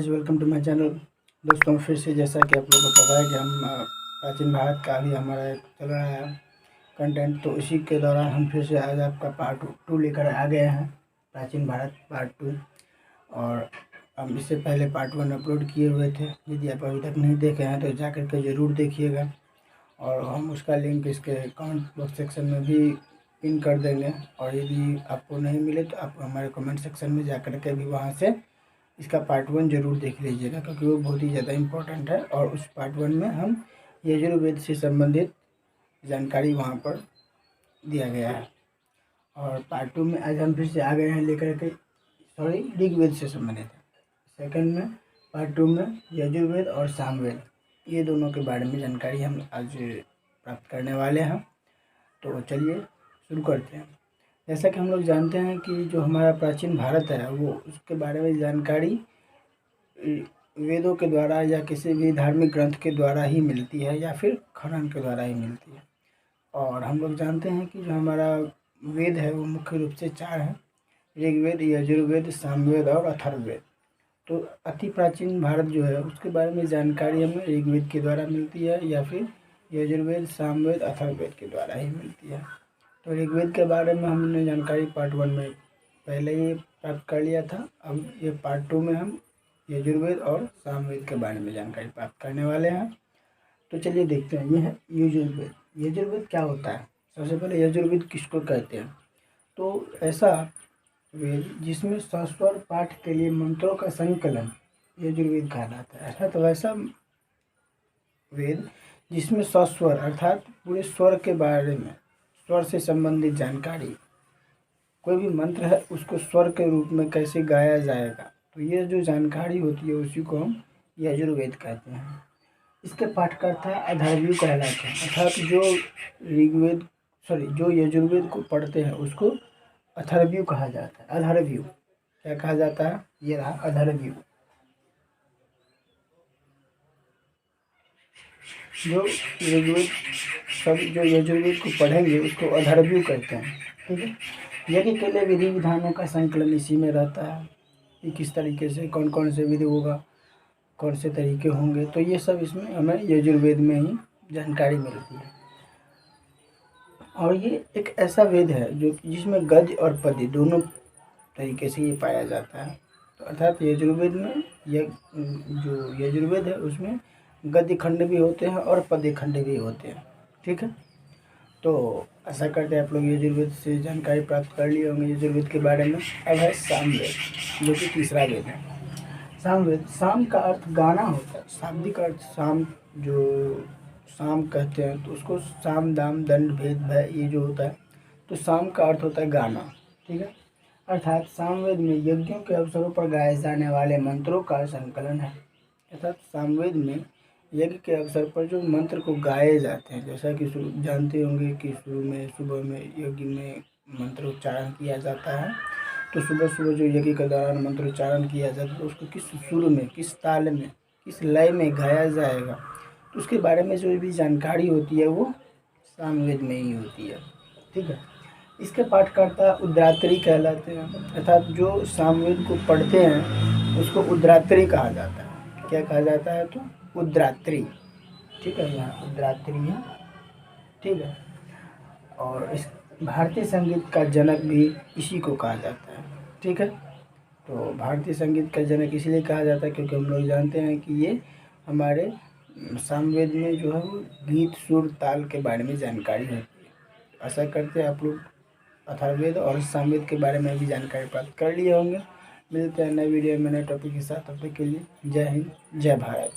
Welcome to my channel. दोस्तों, फिर से जैसा कि आप लोगों को पता है कि हम प्राचीन भारत का भी हमारा एक चल रहा है कंटेंट, तो इसी के दौरान हम फिर से आज आपका पार्ट 2 लेकर आ गए हैं, प्राचीन भारत पार्ट 2। और हम इससे पहले पार्ट 1 अपलोड किए हुए थे। यदि आप अभी तक नहीं देखे हैं तो जा कर के ज़रूर देखिएगा, और हम उसका लिंक इसके कमेंट बॉक्स सेक्शन में भी पिन कर देंगे। और यदि आपको नहीं मिले तो आप हमारे कमेंट सेक्शन में जा कर के भी वहाँ से इसका पार्ट 1 ज़रूर देख लीजिएगा, क्योंकि वो बहुत ही ज़्यादा इम्पोर्टेंट है। और उस पार्ट 1 में हम यजुर्वेद से संबंधित जानकारी वहाँ पर दिया गया है। और पार्ट 2 में आज हम फिर से आ गए हैं लेकर के, ऋग्वेद से संबंधित है। सेकंड में पार्ट 2 में यजुर्वेद और सामवेद, ये दोनों के बारे में जानकारी हम आज प्राप्त करने वाले हैं। तो चलिए शुरू करते हैं। जैसा कि हम लोग जानते हैं कि जो हमारा प्राचीन भारत है वो उसके बारे में जानकारी वेदों के द्वारा या किसी भी धार्मिक ग्रंथ के द्वारा ही मिलती है, या फिर खनन के द्वारा ही मिलती है। और हम लोग जानते हैं कि जो हमारा वेद है वो मुख्य रूप से 4 हैं: ऋग्वेद, यजुर्वेद, सामवेद और अथर्ववेद। तो अति प्राचीन भारत जो है उसके बारे में जानकारी हमें ऋग्वेद के द्वारा मिलती है, या फिर यजुर्वेद, सामवेद, अथर्ववेद के द्वारा ही मिलती है। तो ऋग्वेद के बारे में हमने जानकारी पार्ट 1 में पहले ही प्राप्त कर लिया था। अब ये पार्ट 2 में हम यजुर्वेद और सामवेद के बारे में जानकारी प्राप्त करने वाले हैं। तो चलिए देखते हैं। ये है यजुर्वेद। यजुर्वेद क्या होता है? सबसे पहले यजुर्वेद किसको कहते हैं? तो ऐसा वेद जिसमें सस्वर पाठ के लिए मंत्रों का संकलन यजुर्वेद कहलाता है। अर्थात वैसा वेद जिसमें सस्वर अर्थात पूरे स्वर के बारे में, स्वर से संबंधित जानकारी, कोई भी मंत्र है उसको स्वर के रूप में कैसे गाया जाएगा, तो ये जो जानकारी होती है उसी को हम यजुर्वेद कहते हैं। इसके पाठकर्ता अथर्वयु कहलाते हैं। अर्थात जो यजुर्वेद को पढ़ते हैं उसको अथर्वयु कहा जाता है। अथर्वयु क्या कहा जाता है? ये रहा अथर्वयु। जो यजुर्वेद को पढ़ेंगे उसको अथर्वयु कहते हैं। ठीक है। यज्ञ के लिए विधि विधानों का संकलन इसी में रहता है कि किस तरीके से कौन कौन से विधि होगा, कौन से तरीके होंगे, तो ये सब इसमें हमें यजुर्वेद में ही जानकारी मिलती है। और ये एक ऐसा वेद है जो जिसमें गद्य और पद्य दोनों तरीके से ये पाया जाता है। तो अर्थात यजुर्वेद में जो यजुर्वेद है उसमें गद्य खंड भी होते हैं और पद्य खंड भी होते हैं। ठीक है। तो ऐसा करते हैं आप लोग यजुर्वेद से जानकारी प्राप्त कर लिए होंगे यजुर्वेद के बारे में। अब है सामवेद, जो कि तीसरा वेद है। सामवेद, साम का अर्थ गाना होता है। शाब्दिक अर्थ साम, जो साम कहते हैं तो उसको साम, दाम, दंड, भेद, भय, ये जो होता है, तो साम का अर्थ होता है गाना। ठीक है। अर्थात सामवेद में यज्ञों के अवसरों पर गाए जाने वाले मंत्रों का संकलन है। अर्थात सामवेद में यज्ञ के अवसर पर जो मंत्र को गाए जाते हैं, जैसा कि जानते होंगे कि शुरू में सुबह में यज्ञ में मंत्रोच्चारण किया जाता है। तो सुबह सुबह जो यज्ञ के दौरान मंत्रोच्चारण किया जाता है तो उसको किस सुर में, किस ताल में, किस लय में गाया जाएगा, तो उसके बारे में जो भी जानकारी होती है वो सामवेद में ही होती है। ठीक है। इसके पाठकर्ता उद्रात्री कहलाते हैं। अर्थात जो सामवेद को पढ़ते हैं उसको उद्रात्री कहा जाता है। क्या कहा जाता है? तो उद्रात्री। ठीक है, यहाँ उद्रात्री है। ठीक है। और इस भारतीय संगीत का जनक भी इसी को कहा जाता है। ठीक है। तो भारतीय संगीत का जनक इसलिए कहा जाता है क्योंकि हम लोग जानते हैं कि ये हमारे सामवेद में जो है वो गीत, सुर, ताल के बारे में जानकारी होती है। ऐसा करते हैं आप लोग अथर्ववेद और सामवेद के बारे में भी जानकारी प्राप्त कर लिए होंगे। मिलते हैं नए वीडियो में नए टॉपिक के साथ। तब तक के लिए जय हिंद, जय भारत।